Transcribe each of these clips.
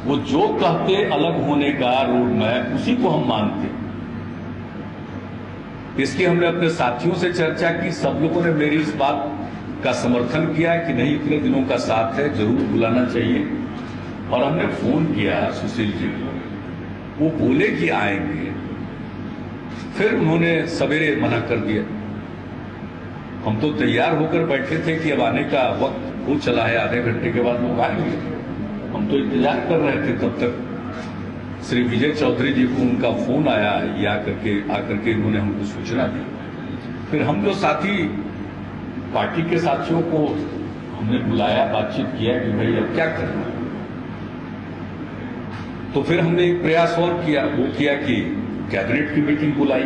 वो जो कहते अलग होने का रोड मैप, उसी को हम मानते। इसकी हमने अपने साथियों से चर्चा की, सब लोगों ने मेरी इस बात का समर्थन किया कि नहीं, इतने दिनों का साथ है, जरूर बुलाना चाहिए। और हमने फोन किया सुशील जी को, वो बोले कि आएंगे, फिर उन्होंने सवेरे मना कर दिया। हम तो तैयार होकर बैठे थे कि अब आने का वक्त हो चला है, आधे घंटे के बाद लोग आएंगे। हम तो इंतजार कर रहे थे, तब तक श्री विजय चौधरी जी को उनका फोन आया, ये आकर के इन्होंने हमको सूचना दी। फिर हम जो साथी पार्टी के साथियों को हमने बुलाया, बातचीत किया कि भाई अब क्या करना। तो फिर हमने एक प्रयास और किया, वो किया कि कैबिनेट की मीटिंग बुलाई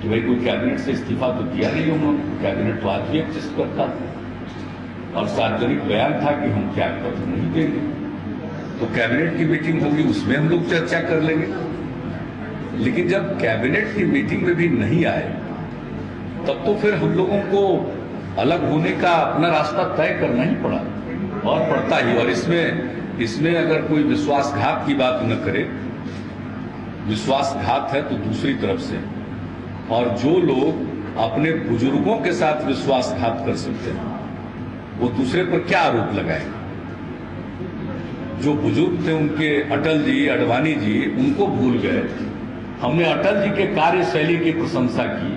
कि भाई कोई कैबिनेट से इस्तीफा तो दिया नहीं उन्होंने, कैबिनेट तो आज भी एग्जिस्ट करता था और सार्वजनिक बयान था कि हम त्याग पत्र नहीं देंगे। तो कैबिनेट की मीटिंग होगी, उसमें हम लोग चर्चा कर लेंगे। लेकिन जब कैबिनेट की मीटिंग में भी नहीं आए, तब तो फिर हम लोगों को अलग होने का अपना रास्ता तय करना ही पड़ा और पड़ता ही। और इसमें अगर कोई विश्वासघात की बात न करे, विश्वासघात है तो दूसरी तरफ से, और जो लोग अपने बुजुर्गों के साथ विश्वासघात कर सकते हैं वो दूसरे पर क्या आरोप लगाएंगे। जो बुजुर्ग थे उनके, अटल जी, अडवाणी जी, उनको भूल गए। हमने अटल जी के कार्यशैली की प्रशंसा की,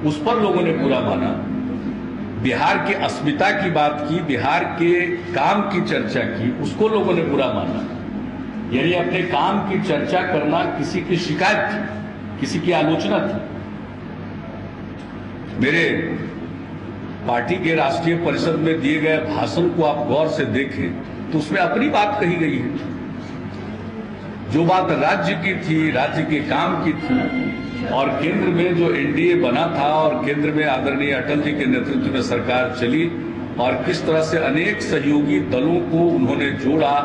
उस पर लोगों ने बुरा माना। बिहार की अस्मिता की बात की, बिहार के काम की चर्चा की, उसको लोगों ने बुरा माना। यानी अपने काम की चर्चा करना किसी की शिकायत थी, किसी की आलोचना थी। मेरे पार्टी के राष्ट्रीय परिषद में दिए गए भाषण को आप गौर से देखें तो उसमें अपनी बात कही गई है। जो बात राज्य की थी, राज्य के काम की थी, और केंद्र में जो एनडीए बना था और केंद्र में आदरणीय अटल जी के नेतृत्व में सरकार चली और किस तरह से अनेक सहयोगी दलों को उन्होंने जोड़ा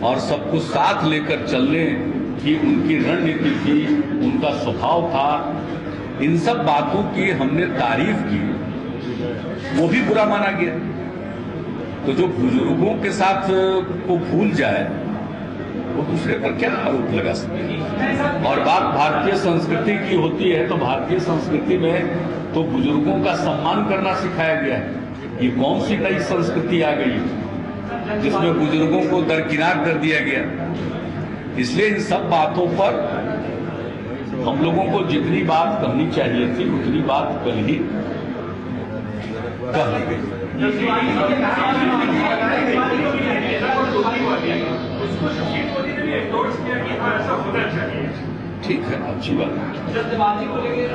और सबको साथ लेकर चलने की उनकी रणनीति थी, उनका स्वभाव था, इन सब बातों की हमने तारीफ की, वो भी बुरा माना गया। तो जो बुजुर्गों के साथ को भूल जाए वो दूसरे पर क्या आरोप लगा सकते हैं। और बात भारतीय संस्कृति की होती है तो भारतीय संस्कृति में तो बुजुर्गों का सम्मान करना सिखाया गया है। ये कौन सी नई संस्कृति आ गई जिसमें बुजुर्गों को दरकिनार कर दिया गया। इसलिए इन सब बातों पर हम लोगों को जितनी बात कहनी चाहिए थी उतनी बात कल ही कह ली गई। ठीक है, अच्छी बात है। जल्दबाजी को लेकर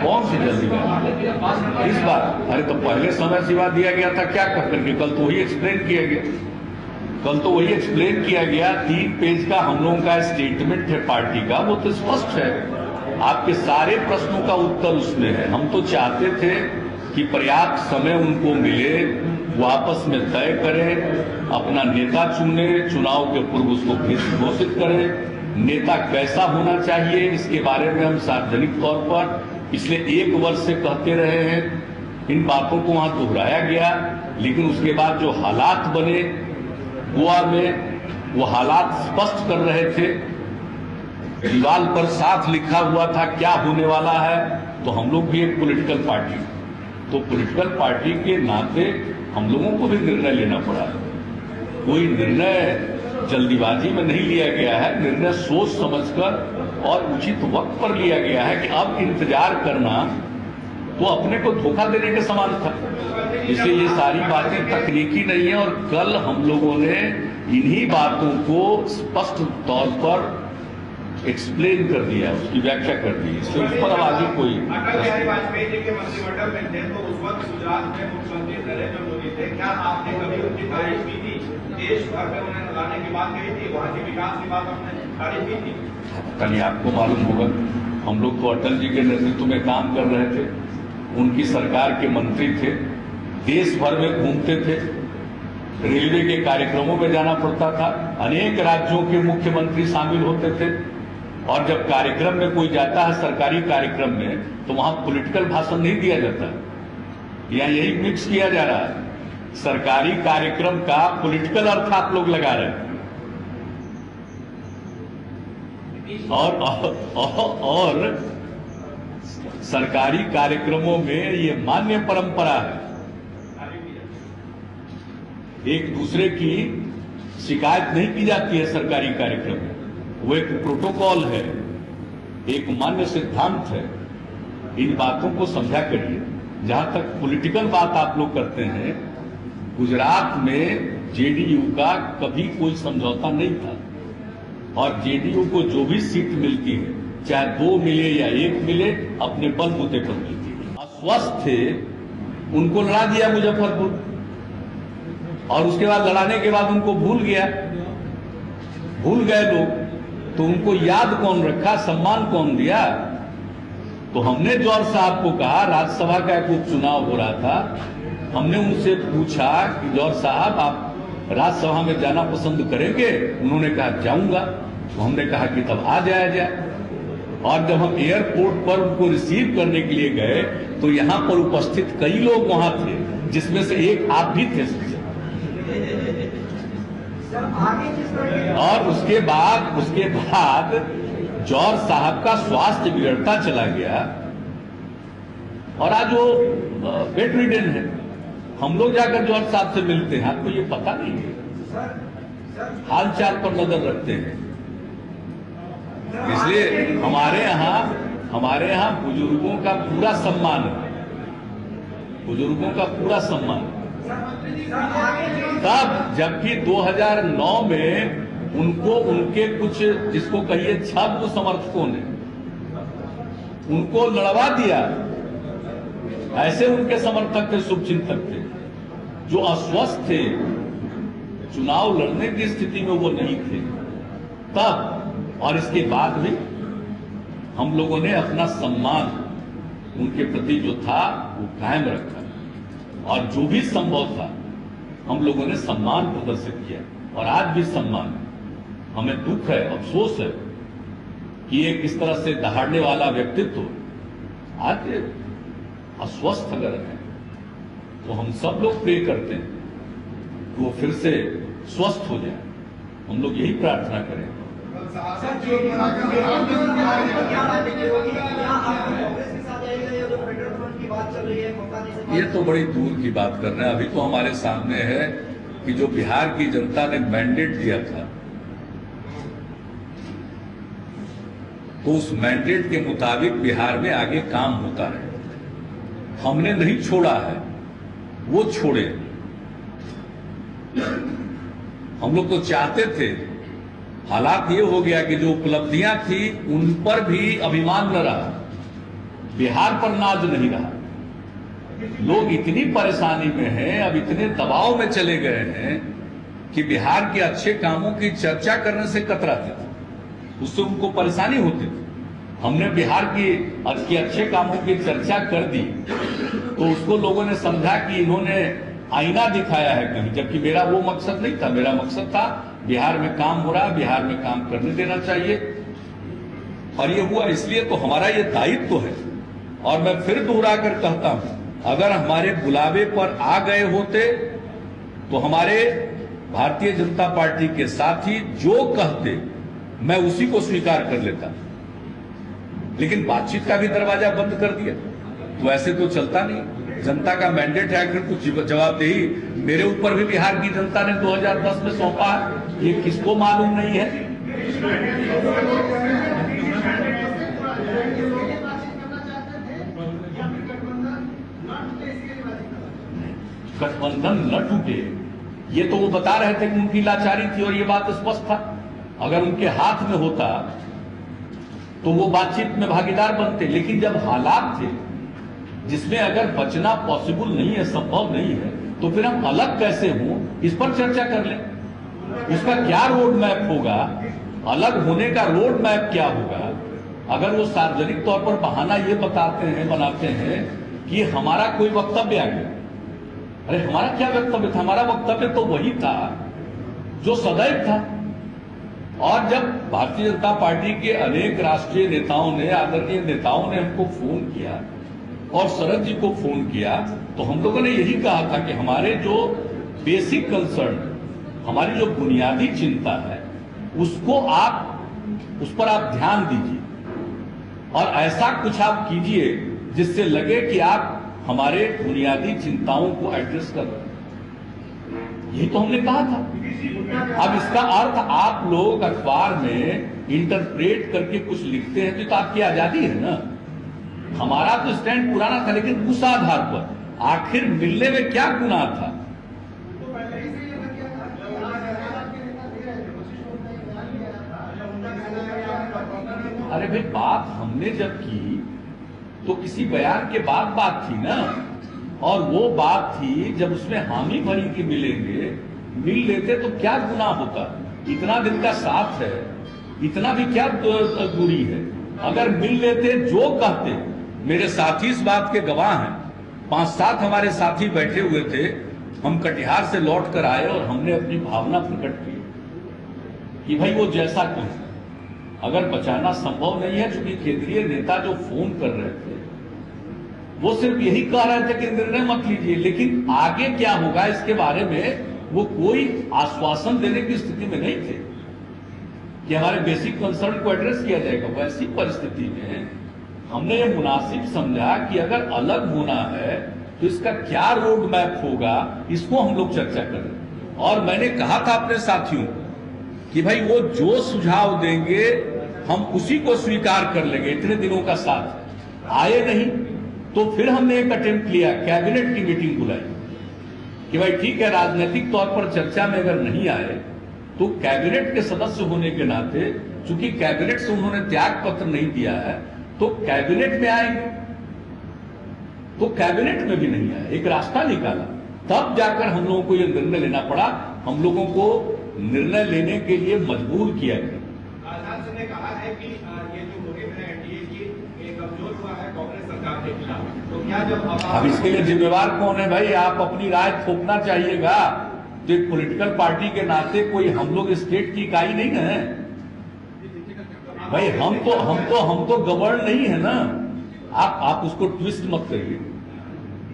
कौन सी जल्दबाजी इस बार? अरे तो पहले समय सीमा दिया गया था, क्या कर करके कल तो वही एक्सप्लेन किया गया। कल तो वही एक्सप्लेन किया गया। 3 पेज का हम लोगों का स्टेटमेंट है पार्टी का, वो तो स्पष्ट है। आपके सारे प्रश्नों का उत्तर उसमें है। हम तो चाहते थे कि पर्याप्त समय उनको मिले, वो आपस में तय करें, अपना नेता चुने, चुनाव के पूर्व उसको घोषित करें। नेता कैसा होना चाहिए इसके बारे में हम सार्वजनिक तौर पर पिछले 1 वर्ष से कहते रहे हैं। इन बातों को वहां दोहराया गया, लेकिन उसके बाद जो हालात बने गोवा में, वो हालात स्पष्ट कर रहे थे। दीवार पर साफ लिखा हुआ था क्या होने वाला है। तो हम लोग भी एक पॉलिटिकल पार्टी, तो पॉलिटिकल पार्टी के नाते हम लोगों को भी निर्णय लेना पड़ा। कोई निर्णय जल्दीबाजी में नहीं लिया गया है, निर्णय सोच समझकर और उचित वक्त पर लिया गया है कि अब इंतजार करना तो अपने को धोखा देने के समान था। इसलिए ये सारी बातें तकनीकी नहीं है और कल हम लोगों ने इन्हीं बातों को स्पष्ट तौर पर एक्सप्लेन कर दिया, उसकी व्याख्या कर दी। इससे उस पर अब आगे कोई अटल बिहारी वाजपेयी जी के मंत्रिमंडल में थे तो उस वक्त गुजरात में मुख्यमंत्री नरेंद्र मोदी थे। क्या आपने कभी उनकी तारीफ की थी? देश भर में उन्हें लाने की बात कही थी, वहां के विकास की बात आपने तारीफ की थी? कल आपको मालूम होगा, हम लोग तो अटल जी के नेतृत्व में काम कर रहे थे, उनकी सरकार के मंत्री थे, देश भर में घूमते थे, रेलवे के कार्यक्रमों में जाना पड़ता था, अनेक राज्यों के मुख्यमंत्री शामिल होते थे। और जब कार्यक्रम में कोई जाता है सरकारी कार्यक्रम में तो वहां पॉलिटिकल भाषण नहीं दिया जाता, या यही मिक्स किया जा रहा है। सरकारी कार्यक्रम का पॉलिटिकल अर्थ आप लोग लगा रहे हैं। और सरकारी कार्यक्रमों में ये मान्य परंपरा है, एक दूसरे की शिकायत नहीं की जाती है सरकारी कार्यक्रम में। वो एक प्रोटोकॉल है, एक मान्य सिद्धांत है। इन बातों को समझा करिए। जहां तक पॉलिटिकल बात आप लोग करते हैं, गुजरात में जेडीयू का कभी कोई समझौता नहीं था, और जेडीयू को जो भी सीट मिलती है, चाहे 2 मिले या 1 मिले, अपने बलबूते पर मिलती है। अस्वस्थ थे, उनको लड़ा दिया मुजफ्फरपुर, और उसके बाद लड़ाने के बाद उनको भूल गए लोग। तो उनको याद कौन रखा, सम्मान कौन दिया? तो हमने जौहर साहब को कहा, राज्यसभा का एक उपचुनाव हो रहा था, हमने उनसे पूछा कि जौहर साहब आप राज्यसभा में जाना पसंद करेंगे? उन्होंने कहा जाऊंगा। तो हमने कहा कि तब आ जाए। और जब हम एयरपोर्ट पर उनको रिसीव करने के लिए गए, तो यहां पर उपस्थित कई लोग वहां थे, जिसमें से एक आप भी थे। और उसके बाद जौहर साहब का स्वास्थ्य बिगड़ता चला गया, और आज वो बेड रिडन है। हम लोग जाकर जौहर साहब से मिलते हैं, आपको ये पता नहीं है, हाल चाल पर नजर रखते हैं। इसलिए हमारे यहाँ बुजुर्गों का पूरा सम्मान है, बुजुर्गों का पूरा सम्मान। तब जबकि 2009 में उनको उनके कुछ, जिसको कहिए छद्म समर्थकों ने उनको लड़वा दिया। ऐसे उनके समर्थक थे, शुभचिंतक थे, जो अस्वस्थ थे, चुनाव लड़ने की स्थिति में वो नहीं थे तब। और इसके बाद भी हम लोगों ने अपना सम्मान उनके प्रति जो था वो कायम रखा, और जो भी संभव था हम लोगों ने सम्मान प्रदर्शित किया, और आज भी सम्मान है। हमें दुख है, अफसोस है कि एक इस तरह से दहाड़ने वाला व्यक्तित्व आज अस्वस्थ अगर है, तो हम सब लोग प्रे करते हैं कि वो फिर से स्वस्थ हो जाए। हम लोग यही प्रार्थना करें। ये तो बड़ी दूर की बात कर रहे हैं। अभी तो हमारे सामने है कि जो बिहार की जनता ने मैंडेट दिया था, तो उस मैंडेट के मुताबिक बिहार में आगे काम होता है। हमने नहीं छोड़ा है, वो छोड़े। हम लोग तो चाहते थे, हालात ये हो गया कि जो उपलब्धियां थी उन पर भी अभिमान न रहा, बिहार पर नाज नहीं रहा। लोग इतनी परेशानी में हैं, अब इतने दबाव में चले गए हैं कि बिहार के अच्छे कामों की चर्चा करने से कतराते थे, उससे उनको परेशानी होती थी। हमने बिहार की अच्छे कामों की चर्चा कर दी, तो उसको लोगों ने समझा कि इन्होंने आईना दिखाया है कहीं, जबकि मेरा वो मकसद नहीं था। मेरा मकसद था बिहार में काम हो रहा, बिहार में काम करने देना चाहिए, और ये हुआ। इसलिए तो हमारा ये दायित्व है। और मैं फिर दोहरा कर कहता हूं, अगर हमारे बुलावे पर आ गए होते तो हमारे भारतीय जनता पार्टी के साथी जो कहते मैं उसी को स्वीकार कर लेता, लेकिन बातचीत का भी दरवाजा बंद कर दिया, तो ऐसे तो चलता नहीं। जनता का मैंडेट है, आखिर कुछ जवाबदेही मेरे ऊपर भी बिहार की जनता ने 2010 में सौंपा है, ये किसको मालूम नहीं है? गठबंधन न टूटे, ये तो वो बता रहे थे कि उनकी लाचारी थी, और ये बात स्पष्ट था। अगर उनके हाथ में होता तो वो बातचीत में भागीदार बनते, लेकिन जब हालात थे जिसमें अगर बचना पॉसिबल नहीं है, संभव नहीं है, तो फिर हम अलग कैसे हों, इस पर चर्चा कर लें। उसका क्या रोड मैप होगा, अलग होने का रोड मैप क्या होगा? अगर वो सार्वजनिक तौर पर बहाना ये बनाते हैं कि हमारा कोई वक्तव्य आ गया, अरे हमारा क्या वक्तव्य था? हमारा वक्तव्य तो वही था जो सदैव था। और जब भारतीय जनता पार्टी के अनेक राष्ट्रीय नेताओं ने, आदरणीय नेताओं ने हमको फोन किया और शरद जी को फोन किया, तो हम लोगों ने यही कहा था कि हमारे जो बेसिक कंसर्न, हमारी जो बुनियादी चिंता है, उसको आप उस पर आप ध्यान दीजिए और ऐसा कुछ आप कीजिए जिससे लगे कि आप हमारे बुनियादी चिंताओं को एड्रेस कर रहे हैं। यही तो हमने कहा था। अब इसका अर्थ आप लोग अखबार में इंटरप्रेट करके कुछ लिखते हैं तो आपकी आजादी है ना। हमारा तो स्टैंड पुराना था, लेकिन उस आधार पर आखिर मिलने में क्या गुनाह था। अरे भाई, बात हमने जब की तो किसी बयान के बाद बात थी ना, और वो बात थी जब उसमें हामी भरी के मिलेंगे, मिल लेते तो क्या गुनाह होता। इतना दिन का साथ है, इतना भी क्या दूरी है। अगर मिल लेते, जो कहते, मेरे साथी इस बात के गवाह हैं, 5-7 हमारे साथी बैठे हुए थे, हम कटिहार से लौट कर आए और हमने अपनी भावना प्रकट की कि भाई वो जैसा कहें, अगर बचाना संभव नहीं है, क्योंकि केंद्रीय नेता जो फोन कर रहे थे वो सिर्फ यही कह रहे थे कि निर्णय मत लीजिए, लेकिन आगे क्या होगा इसके बारे में वो कोई आश्वासन देने की स्थिति में नहीं थे कि हमारे बेसिक कंसर्न को एड्रेस किया जाएगा। वैसी परिस्थिति में हमने ये मुनासिब समझा कि अगर अलग होना है तो इसका क्या रोड मैप होगा, इसको हम लोग चर्चा करें। और मैंने कहा था अपने साथियों को कि भाई वो जो सुझाव देंगे हम उसी को स्वीकार कर लेंगे। इतने दिनों का साथ आए नहीं तो फिर हमने एक अटेम्प्ट लिया, कैबिनेट की मीटिंग बुलाई कि भाई ठीक है, राजनीतिक तौर पर चर्चा में अगर नहीं आए तो कैबिनेट के सदस्य होने के नाते, चूंकि कैबिनेट से उन्होंने त्याग पत्र नहीं दिया है, तो कैबिनेट में आएंगे। तो कैबिनेट में भी नहीं आए, एक रास्ता निकाला, तब जाकर हम लोगों को यह निर्णय लेना पड़ा। हम लोगों को निर्णय लेने के लिए मजबूर किया गया। राजनाथ सिंह ने कहा है कि ये जो मुहिम है एनडीए की कमजोर हुआ है कांग्रेस सरकार के खिलाफ, तो क्या जब अब इसके लिए जिम्मेवार कौन है भाई? आप अपनी राय थोपना चाहिएगा। तो एक पॉलिटिकल पार्टी के नाते कोई हम लोग स्टेट की इकाई नहीं है भाई। हम तो गवर्न नहीं है ना। आप उसको ट्विस्ट मत करिए,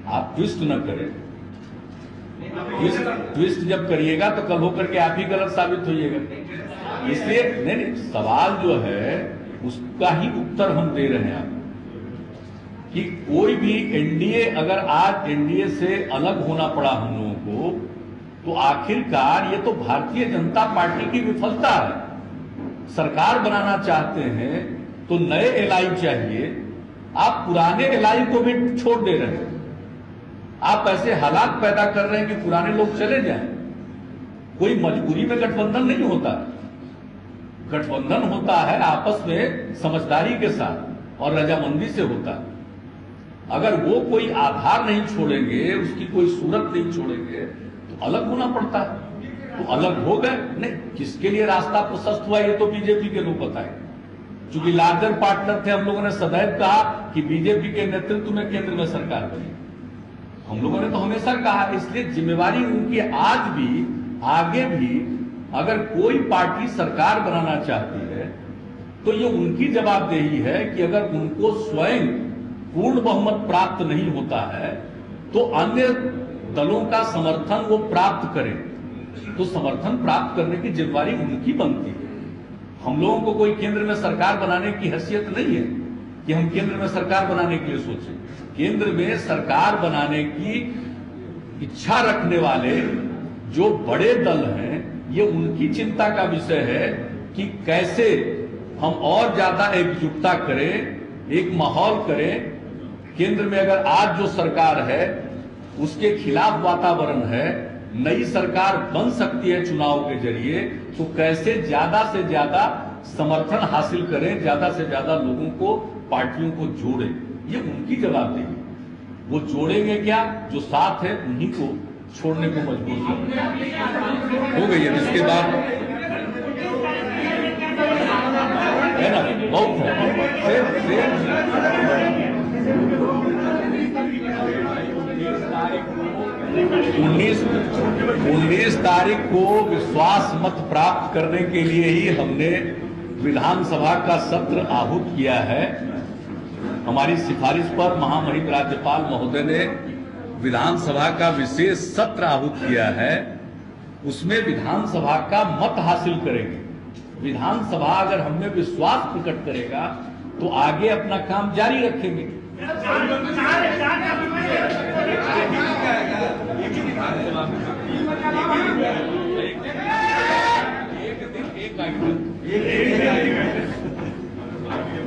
आप ट्विस्ट न करें। ट्विस्ट जब करिएगा तो कल होकर के आप ही गलत साबित होइएगा। इसलिए नहीं, सवाल जो है उसका ही उत्तर हम दे रहे हैं आपको कि कोई भी एनडीए, अगर आज एनडीए से अलग होना पड़ा हम लोगों को, तो आखिरकार ये तो भारतीय जनता पार्टी की विफलता है। सरकार बनाना चाहते हैं तो नए एलआई चाहिए, आप पुराने एलआई को भी छोड़ दे रहे हैं। आप ऐसे हालात पैदा कर रहे हैं कि पुराने लोग चले जाएं। कोई मजबूरी में गठबंधन नहीं होता, गठबंधन होता है आपस में समझदारी के साथ और रजामंदी से होता है। अगर वो कोई आधार नहीं छोड़ेंगे, उसकी कोई सूरत नहीं छोड़ेंगे, तो अलग होना पड़ता है। तो अलग हो गए नहीं, किसके लिए रास्ता प्रशस्त हुआ ये तो बीजेपी के लोग बताएं। चूंकि लार्जर पार्टनर थे, हम लोगों ने सदैव कहा कि बीजेपी के नेतृत्व में केंद्र में सरकार बनी। हम लोगों ने तो हमेशा कहा, इसलिए जिम्मेवारी उनकी आज भी, आगे भी अगर कोई पार्टी सरकार बनाना चाहती है तो ये उनकी जवाबदेही है कि अगर उनको स्वयं पूर्ण बहुमत प्राप्त नहीं होता है तो अन्य दलों का समर्थन वो प्राप्त करें। तो समर्थन प्राप्त करने की जिम्मेवारी उनकी बनती है। हम लोगों को कोई केंद्र में सरकार बनाने की हैसियत नहीं है कि हम केंद्र में सरकार बनाने के लिए सोचें। केंद्र में सरकार बनाने की इच्छा रखने वाले जो बड़े दल हैं, ये उनकी चिंता का विषय है कि कैसे हम और ज्यादा एकजुटता करें, एक माहौल करें। केंद्र में अगर आज जो सरकार है उसके खिलाफ वातावरण है, नई सरकार बन सकती है चुनाव के जरिए, तो कैसे ज्यादा से ज्यादा समर्थन हासिल करें, ज्यादा से ज्यादा लोगों को, पार्टियों को जोड़े। ये उनकी जवाबदेही। वो जोड़ेंगे क्या? जो साथ है उन्हीं को छोड़ने को मजबूर कर हो गई है। इसके बाद है ना, बहुत है। 19 तारीख को विश्वास मत प्राप्त करने के लिए ही हमने विधानसभा का सत्र आहूत किया है। हमारी सिफारिश पर महामहिम राज्यपाल महोदय ने विधानसभा का विशेष सत्र आहूत किया है। उसमें विधानसभा का मत हासिल करेंगे, विधानसभा अगर हमें विश्वास प्रकट करेगा तो आगे अपना काम जारी रखेंगे। एक आइटम